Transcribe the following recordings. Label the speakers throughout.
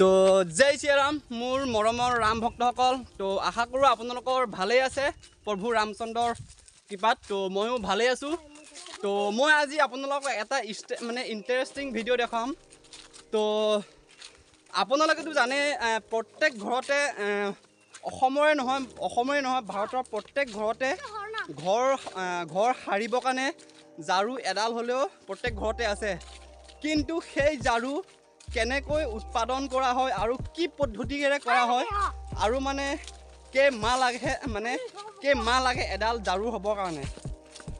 Speaker 1: তো জয় শ্ৰীৰাম মোৰ মৰমৰ ৰাম ভক্তসকল। তো আশা কৰোঁ আপোনালোকৰ ভালেই আছে প্ৰভু ৰামচন্দ্ৰৰ কৃপাত। তো ময়ো ভালেই আছোঁ। তো মই আজি আপোনালোকক এটা ইণ্টাৰেষ্টিং ভিডিঅ' দেখাম। তো আপোনালোকেতো জানে প্ৰত্যেক ঘৰতে অসমৰে নহয় ভাৰতৰ প্ৰত্যেক ঘৰতে ঘৰ সাৰিবৰ কাৰণে ঝাৰু এডাল হ'লেও প্ৰত্যেক ঘৰতে আছে। কিন্তু সেই ঝাৰু কেনেকৈ উৎপাদন কৰা হয় আৰু কি পদ্ধতিৰে কৰা হয় আৰু কেইমাহ লাগে এডাল ঝাৰু হ'বৰ কাৰণে।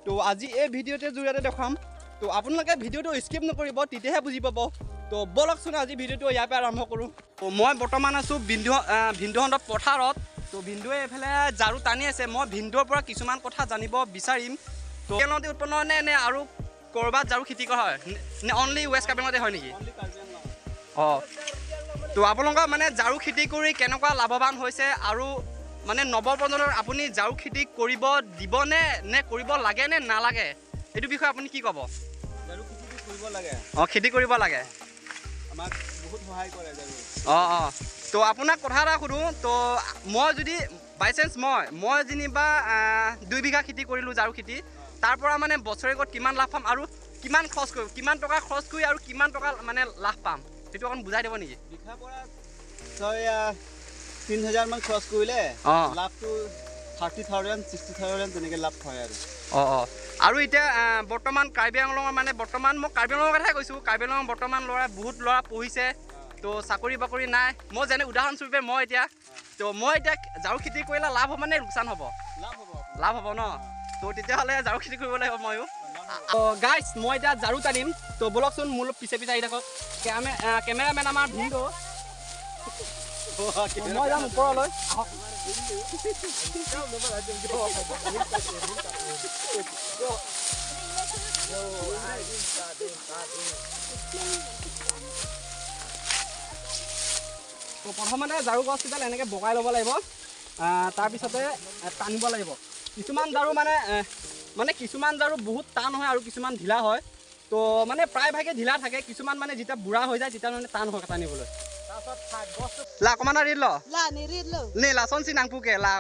Speaker 1: তো আজি এই ভিডিঅ'টোৰ জৰিয়তে দেখাম। তো আপোনালোকে ভিডিঅ'টো স্কিপ নকৰিব, তেতিয়াহে বুজি পাব। তো বলকচোন আজি ভিডিঅ'টো ইয়াৰ পৰা আৰম্ভ কৰোঁ। তো মই বৰ্তমান আছোঁ ভিন্দুহঁতৰ পথাৰত। তো ভিন্দুৱে এইফালে ঝাৰু টানি আছে। মই ভিন্দুৰ পৰা কিছুমান কথা জানিব বিচাৰিম। তো কেনেকৈ উৎপন্ন হয় নে আৰু ক'ৰবাত ঝাৰু খেতি কৰা হয় নে অনলি ৱেষ্ট কাৰ্বিঙতে হয় নেকি? অঁ, তো আপোনালোকৰ ঝাৰু খেতি কৰি কেনেকুৱা লাভৱান হৈছে আৰু নৱপ্ৰজন্মৰ আপুনি ঝাৰু খেতি কৰিব দিবনে নে কৰিব লাগে নে নালাগে, এইটো বিষয়ে আপুনি কি ক'ব?
Speaker 2: ঝাৰু খেতি কৰিব লাগে।
Speaker 1: অঁ, খেতি কৰিব লাগে,
Speaker 2: আমাক বহুত সহায় কৰে ঝাৰু।
Speaker 1: অঁ। তো আপোনাক কথা এটা সোধোঁ। তো মই যদি বাইচান্স মই যেনিবা 2 বিঘা খেতি কৰিলোঁ ঝাৰু খেতি, তাৰ পৰা বছৰেকত কিমান লাভ পাম আৰু কিমান টকা খৰচ কৰি আৰু কিমান টকা লাভ পাম, সেইটো অকণ বুজাই দিব নেকি?
Speaker 2: বিঘা পৰা 3,000 মান খৰচ কৰিলে লাভটো 30,000 60,000 তেনেকৈ লাভ হয় আৰু।
Speaker 1: অঁ। আৰু এতিয়া বৰ্তমান কাৰ্বি আংলঙৰ বৰ্তমান মই কাৰ্বি আংলঙৰ কথাই কৈছোঁ। কাৰ্বি আংলঙৰ বৰ্তমান বহুত ল'ৰা পঢ়িছে। তো চাকৰি বাকৰি নাই। মই যেনে উদাহৰণস্বৰূপে মই এতিয়া ঝাৰু খেতি কৰিলে লাভ হ'ব নে লোকচান হ'ব? লাভ হ'ব ন? তো তেতিয়াহ'লে ঝাৰু খেতি কৰিব লাগিব ময়ো। গাইজ মই এতিয়া ঝাৰু টানিম। তো বলকচোন মোৰ পিছে আহি থাকক। কেমেৰামেন আমাৰ ভিন্দু, মই যাম ওপৰলৈ। তো প্ৰথমতে ঝাৰু গছকেইডাল এনেকৈ বগাই ল'ব লাগিব। তাৰপিছতে টানিব লাগিব। কিছুমান ঝাৰু কিছুমান ঝাৰু বহুত টান হয় আৰু কিছুমান ঢিলা হয়। তো প্ৰায়ভাগে ঢিলা থাকে। কিছুমান যেতিয়া বুঢ়া হৈ যায় তেতিয়া টান হয় টানিবলৈ। লা অকণমান ৰিড ল নে লাচন চি নাংপুকে লা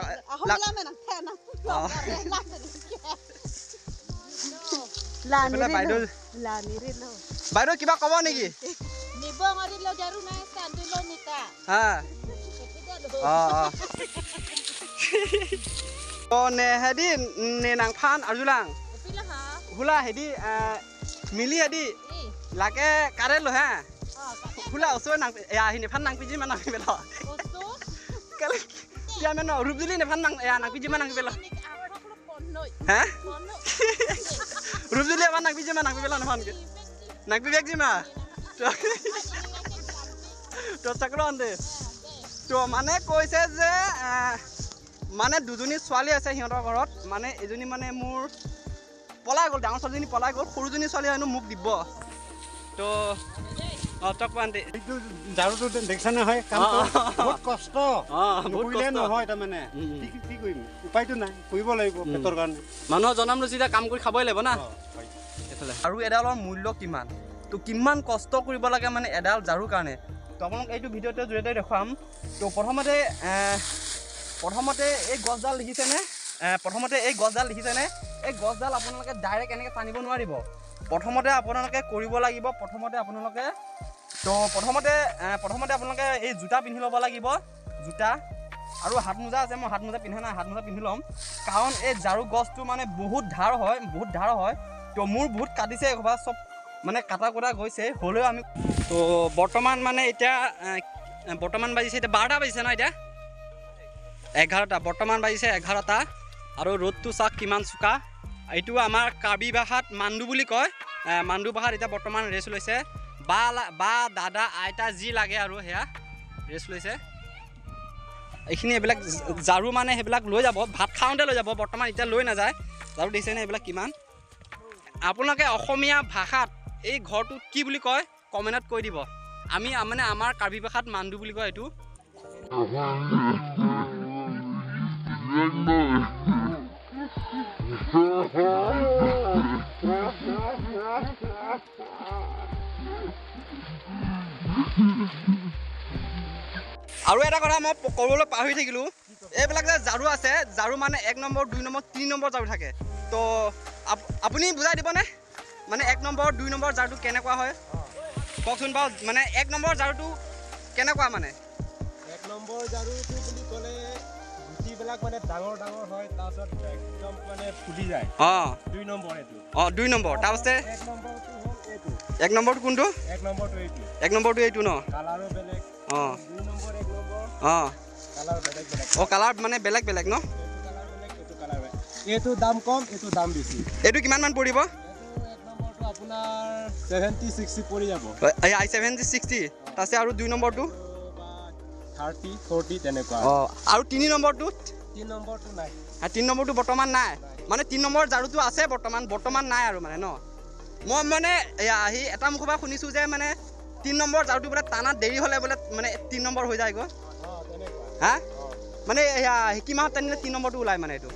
Speaker 1: বাইদেউ কিবা ক'ব নেকি? হেদি নে নাংফান আজুলাং হুলা হেদি মিলি হেদি লাগে কাৰে লো হা হুলা ওচৰ নাং আহি নেফান নাংপিজি মান নাংপি পেল ৰূপজুলি নেফান নাংপিজি মান নাংপি পেল হা ৰূপজুলি এবাৰ নাংপিজি মান নাংপি পেল নেফানকে নাংপি বেগ জিমা তো চাকৰি আনতে। তো কৈছে যে দুজনী ছোৱালী আছে সিহঁতৰ ঘৰত। এজনী মোৰ পলাই গ'ল, ডাঙৰ ছোৱালীজনী পলাই গ'ল, সৰুজনী ছোৱালী হেনো মোক দিব। তো
Speaker 2: ঝাৰুটো দেখিছা নহয়, বহুত কষ্ট নকৰিলে নহয়। তাৰমানে কি কৰিম, উপায়টো নাই, কৰিব লাগিব পেটৰ কাৰণে।
Speaker 1: মানুহৰ জনম যেতিয়া কাম কৰি খাবই লাগিব না। আৰু এডালৰ মূল্য কিমান, তো কিমান কষ্ট কৰিব লাগে এডাল ঝাৰুৰ কাৰণে। তো আপোনাক এইটো ভিডিঅ'টোৰ জৰিয়তে দেখুৱাম। তো প্ৰথমতে এই গছডাল দেখিছেনে? এই গছডাল আপোনালোকে ডাইৰেক্ট এনেকৈ টানিব নোৱাৰিব। প্ৰথমতে আপোনালোকে এই জোতা পিন্ধি ল'ব লাগিব। জোতা আৰু হাত মোজা আছে, মই হাত মোজা পিন্ধা নাই, হাত মোজা পিন্ধি ল'ম। কাৰণ এই ঝাৰু গছটো বহুত ধাৰ হয়। তো মোৰ বহুত কাটিছে, এসোপা চব কাটা কুটা গৈছে। হ'লেও আমি তো বৰ্তমান এতিয়া বাজিছে, এতিয়া 12টা বাজিছে ন? এতিয়া 11টা, বৰ্তমান বাজিছে 11টা। আৰু ৰ'দটো চাওক কিমান চোকা। এইটো আমাৰ কাৰ্বি ভাষাত মাণ্ডু বুলি কয়। মাণ্ডু ভাষাত এতিয়া বৰ্তমান ৰেষ্ট লৈছে। বা দাদা আইতা যি লাগে আৰু সেয়া ৰেষ্ট লৈছে। এইখিনি এইবিলাক ঝাৰু সেইবিলাক লৈ যাব, ভাত খাওঁতে লৈ যাব। বৰ্তমান এতিয়া লৈ নাযায়। ঝাৰু দেখিছেনে এইবিলাক কিমান? আপোনালোকে অসমীয়া ভাষাত এই ঘৰটো কি বুলি কয় কমেণ্টত কৈ দিব। আমি আমাৰ কাৰ্বি ভাষাত মাণ্ডু বুলি কয় এইটো। আৰু এটা কথা মই ক'বলৈ পাহৰি থাকিলোঁ, এইবিলাক যে ঝাৰু আছে, ঝাৰু মানে 1 নম্বৰ 2 নম্বৰ 3 নম্বৰ ঝাৰু থাকে। তো আপুনি বুজাই দিবনে মানে 1 নম্বৰ 2 নম্বৰ ঝাৰুটো কেনেকুৱা হয় কওকচোন বাৰু। মানে 1 নম্বৰ ঝাৰুটো কেনেকুৱা মানে?
Speaker 3: 1 নম্বৰ ঝাৰুটো বুলি ক'লে গুটিবিলাক মানে ডাঙৰ ডাঙৰ হয়, তাৰপিছত একদম মানে ফুলি যায়। 2 নম্বৰ এইটো।
Speaker 1: 2 নম্বৰ। তাৰপিছতে
Speaker 3: 1 নম্বৰটো হ'ল এইটো।
Speaker 1: 1 নম্বৰটো কোনটো?
Speaker 3: 1 নম্বৰটো এইটো।
Speaker 1: 1 নম্বৰটো এইটো ন?
Speaker 3: কালাৰো বেলেগ। 2 নম্বৰ 1 নম্বৰ কালাৰ বেলেগ বেলেগ।
Speaker 1: কালাৰ মানে বেলেগ বেলেগ ন?
Speaker 3: এইটো কালাৰ বেলেগ, এইটো কালাৰ বেলেগ। এইটো দাম কম, এইটো দাম বেছি।
Speaker 1: এইটো কিমান মান পৰিব?
Speaker 3: এইটো 1 নম্বৰটো আপোনাৰ 70-60 পৰি যাব।
Speaker 1: 70-60। তাৰপিছত আৰু 2 নম্বৰটো
Speaker 3: 30-40 তেনেকুৱা।
Speaker 1: আৰু 3 নম্বৰটো?
Speaker 3: 3 নম্বৰটো নাই।
Speaker 1: 3 নম্বৰটো বৰ্তমান নাই মানে 3 নম্বৰ ঝাৰুটো আছে বৰ্তমান নাই আৰু মানে ন? মই মানে আহি এটা মুখৰ পৰা শুনিছোঁ যে মানে 3 নম্বৰ ঝাৰুটো বোলে টানাত দেৰি হ'লে বোলে মানে 3 নম্বৰ হৈ যায়গৈ।
Speaker 3: তেনেকুৱা।
Speaker 1: হা মানে কি মাহত টানিলে 3 নম্বৰটো ওলায় মানে এইটো?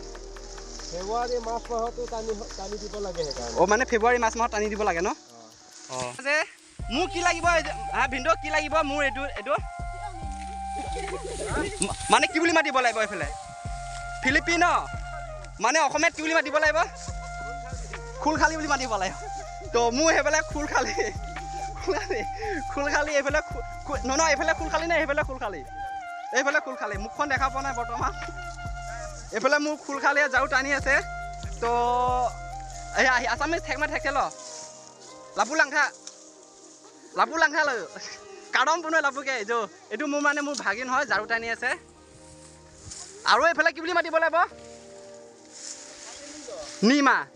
Speaker 3: ফেব্ৰুৱাৰী মাৰ্চ মাহতো টানি দিব লাগে সেইকাৰণে।
Speaker 1: মানে ফেব্ৰুৱাৰী মাৰ্চ মাহত টানি দিব লাগে ন? যে মোৰ কি লাগিব ভিনদেউ, কি লাগিব মোৰ এইটো মানে কি বুলি মাতিব লাগিব এইফালে? ফিলিপিন মানে অসমীয়াত কি বুলি মাতিব লাগিব? খোলখালি বুলি মাতিব লাগিব। তো মোৰ সেইফালে খোলখালি এইফালে নহয় এইফালে খোলখালি নে সেইফালে খোলখালি? এইফালে খোলখালি। মুখখন দেখা পোৱা নাই বৰ্তমান। এইফালে মোৰ খোলখালিয়ে ঝাৰু টানি আছে। তো আছামিজ ঠেকছে ল লাপু লাংখা ল কাদম পুনৰ লাপুকে এইটো মোৰ মানে মোৰ ভাগিন হয়, ঝাৰু টানি আছে। আৰু এইফালে কি বুলি মাতিব লাগিব?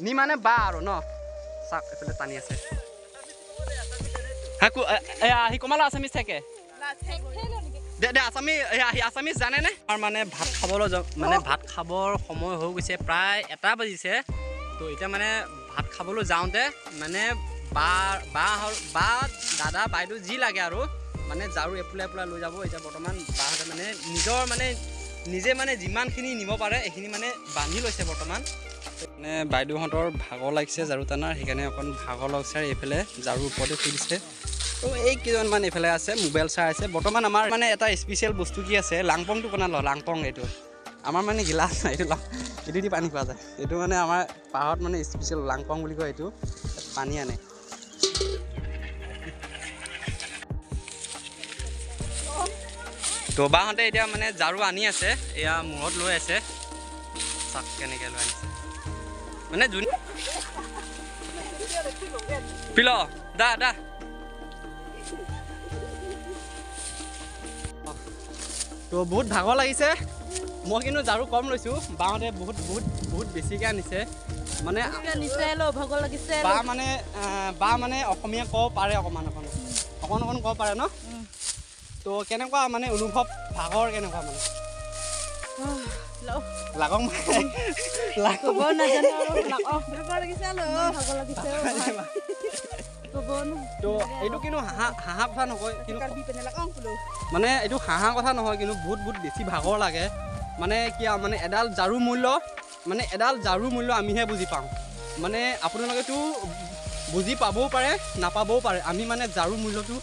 Speaker 1: নিমা নে বা আৰু ন? চাওক এইফালে টানি আছে। সি কমালা আছামিজ থাকে দে আছামিজ জানেনে? মানে ভাত খাবৰ সময় হৈ গৈছে, প্ৰায় 1 বাজিছে। তো এতিয়া মানে ভাত খাবলৈ যাওঁতে মানে বা দাদা বাইদেউ যি লাগে আৰু মানে ঝাৰু এপোলা লৈ যাব। এতিয়া বৰ্তমান বাহঁতে মানে নিজে মানে যিমানখিনি নিব পাৰে এইখিনি মানে বান্ধি লৈছে বৰ্তমান। মানে বাইদেউহঁতৰ ভাগৰ লাগিছে ঝাৰু টানাৰ, সেইকাৰণে অকণ ভাগৰ লাগিছে। এইফালে ঝাৰু ওপৰতে থৈ দিছে। তো এই কেইজনমান এইফালে আছে, মোবাইল চাই আছে। বৰ্তমান আমাৰ মানে এটা স্পেচিয়েল বস্তু কি আছে, লাংপংটো বনাল। লাংপং এইটো আমাৰ মানে গিলাচ নাই, এইটো দি পানী খোৱা যায়। এইটো মানে আমাৰ পাহাৰত মানে স্পেচিয়েল লাংপং বুলি কয়। এইটো পানী আনে। তো বাহঁতে এতিয়া মানে ঝাৰু আনি আছে, এয়া মূৰত লৈ আছে। চাক কেনেকৈ লৈ আনিছে মানে যোন পিল দা তো বহুত ভাগৰ লাগিছে। মই কিন্তু ঝাৰু কম লৈছোঁ, বাহঁতে বহুত বেছিকৈ আনিছে। মানে বা মানে অসমীয়া ক'ব পাৰে অকণমান ক'ব পাৰে ন? তো কেনেকুৱা মানে অনুভৱ, ভাগৰ কেনেকুৱা মানে? লাগক তো এইটো কিন্তু হাঁহা কথা নহয়, কিন্তু মানে এইটো হাঁহা কথা নহয়, কিন্তু বহুত বেছি ভাগৰ লাগে। মানে কি মানে এডাল ঝাৰু মূল্য আমিহে বুজি পাওঁ। মানে আপোনালোকেতো বুজি পাবও পাৰে নাপাবও পাৰে। আমি মানে ঝাৰু মূল্যটো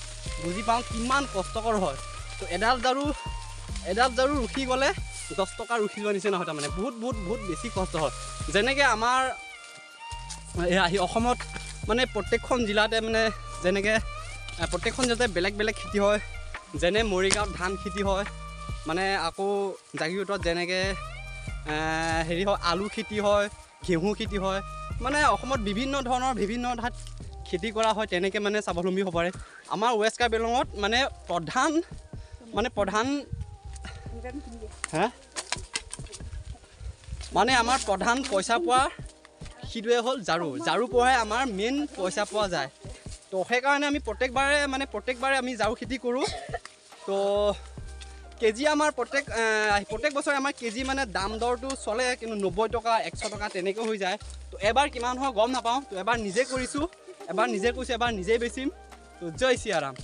Speaker 1: বুজি পাওঁ, কিমান কষ্টকৰ হয়। তো এডাল ঝাৰু ৰখি গ'লে 10 টকা ৰখি যোৱাৰ নিচিনা হয়। তাৰমানে বহুত বেছি কষ্ট হয়। যেনেকৈ আমাৰ অসমত মানে প্ৰত্যেকখন জিলাতে মানে যেনেকৈ প্ৰত্যেকখন জিলাতে বেলেগ খেতি হয়। যেনে মৰিগাঁৱত ধান খেতি হয়, মানে আকৌ জাগিৰোডত যেনেকৈ হয় আলু খেতি হয়, ঘেঁহু খেতি হয়। মানে অসমত বিভিন্ন ঠাইত খেতি কৰা হয়, তেনেকৈ মানে স্বাৱলম্বী হ'ব পাৰে। আমাৰ ৱেষ্ট কাৰ্বি আংলঙত মানে প্ৰধান মানে আমাৰ প্ৰধান পইচা পোৱা সিটোৱে হ'ল ঝাৰু পৰাই আমাৰ মেইন পইচা পোৱা যায়। তো সেইকাৰণে আমি প্ৰত্যেকবাৰে আমি ঝাৰু খেতি কৰোঁ। তো কেজি আমাৰ প্ৰত্যেক বছৰে আমাৰ কেজি মানে দাম দৰটো চলে, কিন্তু 90 টকা 100 টকা তেনেকৈ হৈ যায়। তো এবাৰ কিমান হয় গম নাপাওঁ। তো এবাৰ নিজে কৰিছোঁ, এবাৰ নিজেই বেচিম। তো জয় শ্ৰী ৰাম।